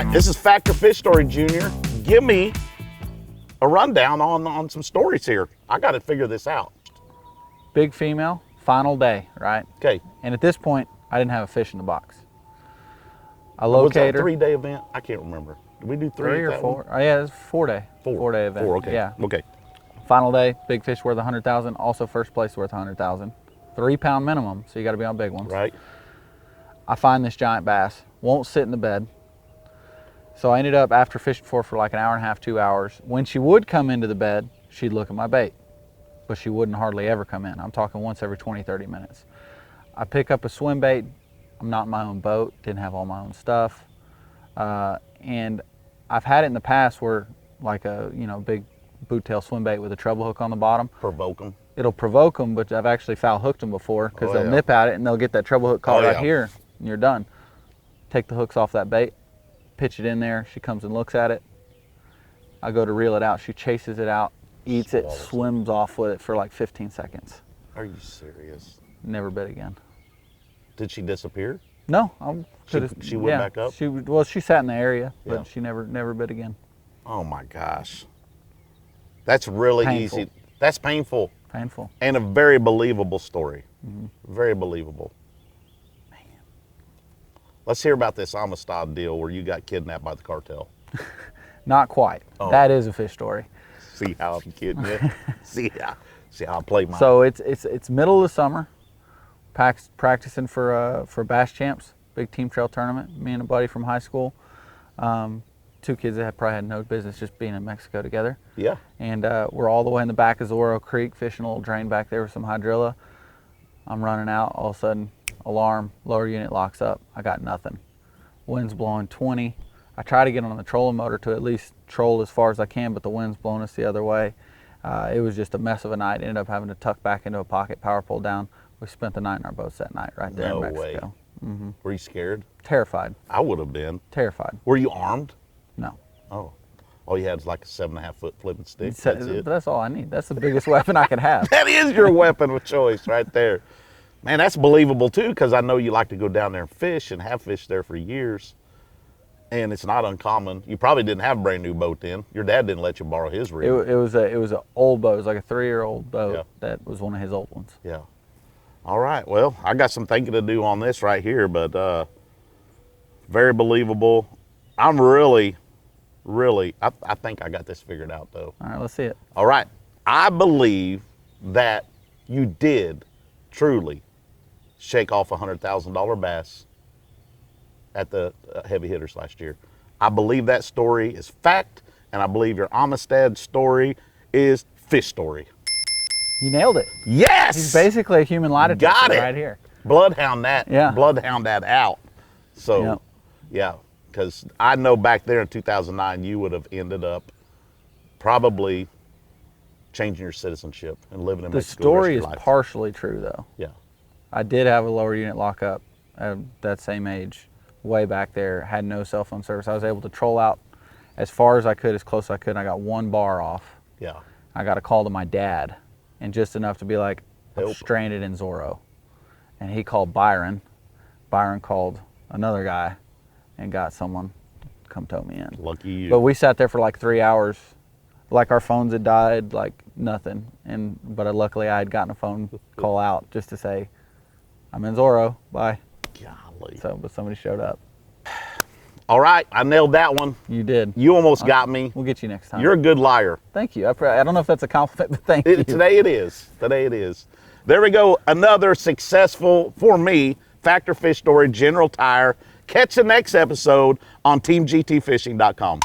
right, this is Factor Fish Story Jr. Give me a rundown on some stories here. I got to figure this out. Big female, final day, right? Okay. And at this point, I didn't have a fish in the box. I Was that locate a her. 3-day event? I can't remember. Did we do three Three at or that four? one? Oh yeah, it's 4-day. Four. 4-day event. Four, okay. Yeah. Okay. Final day, big fish worth 100,000. Also first place worth 100,000. 3-pound minimum, so you got to be on big ones. Right. I find this giant bass, won't sit in the bed. So I ended up, after fishing for like an hour and a half, 2 hours, when she would come into the bed, she'd look at my bait, but she wouldn't hardly ever come in. I'm talking once every 20, 30 minutes. I pick up a swim bait. I'm not in my own boat, didn't have all my own stuff. And I've had it in the past where like a, big boot-tail swim bait with a treble hook on the bottom. Provoke them. It'll provoke them, but I've actually foul hooked them before because they'll nip at it and they'll get that treble hook caught right here and you're done. Take the hooks off that bait, pitch it in there. She comes and looks at it. I go to reel it out. She chases it out, eats it, swims off with it for like 15 seconds. Are you serious? Never bit again. Did she disappear? No, She went back up? She sat in the area, but Yeah. she never bit again. Oh my gosh. That's really Painful. easy. That's painful. Painful. And a very believable story. Very believable. Man. Let's hear about this Amistad deal where you got kidnapped by the cartel. Not quite. Oh. That is a fish story. See how I'm kidding you? see how I play my. So it's middle of the summer. Practicing for Bass Champs, big team trail tournament. Me and a buddy from high school. 2 kids that probably had no business just being in Mexico together. Yeah. And we're all the way in the back of Zorro Creek fishing a little drain back there with some hydrilla. I'm running out, all of a sudden, alarm, lower unit locks up. I got nothing. Wind's blowing 20. I try to get on the trolling motor to at least troll as far as I can, but the wind's blowing us the other way. It was just a mess of a night. Ended up having to tuck back into a pocket, power pull down. We spent the night in our boats that night right there in Mexico. Way. Were you scared? Terrified. I would have been. Terrified. Were you armed? No. Oh. All you had is like a 7.5-foot flipping stick. That's it. That's all I need. That's the biggest weapon I could have. That is your weapon of choice right there. Man, that's believable too, because I know you like to go down there and fish and have fished there for years. And it's not uncommon. You probably didn't have a brand new boat then. Your dad didn't let you borrow his reel. It was an old boat. It was like a 3-year-old boat. Yeah. That was one of his old ones. Yeah. All right. Well, I got some thinking to do on this right here, but very believable. I'm really, I think I got this figured out though. All right, let's see it. All right. I believe that you did truly shake off a $100,000 bass at the Heavy Hitters last year. I believe that story is fact, and I believe your Amistad story is fish story. You nailed it. Yes! He's basically a human lie detector Got it. right here. Bloodhound that. Yeah. Bloodhound that out. So, Yep. yeah, because I know back there in 2009, you would have ended up probably changing your citizenship and living in The Mexico story the is rest of your life. partially true though. Yeah. I did have a lower unit lockup at that same age, way back there. Had no cell phone service. I was able to troll out as far as I could, as close as I could. And I got 1 bar off. Yeah. I got a call to my dad, and just enough to be like, I'm Help. stranded in Zorro. And he called Byron. Byron called another guy and got someone to come tow me in. Lucky you. But we sat there for like 3 hours. Like our phones had died, like nothing. But luckily I had gotten a phone call out just to say, I'm in Zorro, bye. Golly. So, but somebody showed up. All right, I nailed that one. You did. You almost got me. We'll get you next time. You're a good liar. Thank you. I don't know if that's a compliment, but thank you. Today it is. Today it is. There we go. Another successful, for me, Factor Fish Story, General Tire. Catch the next episode on TeamGTFishing.com.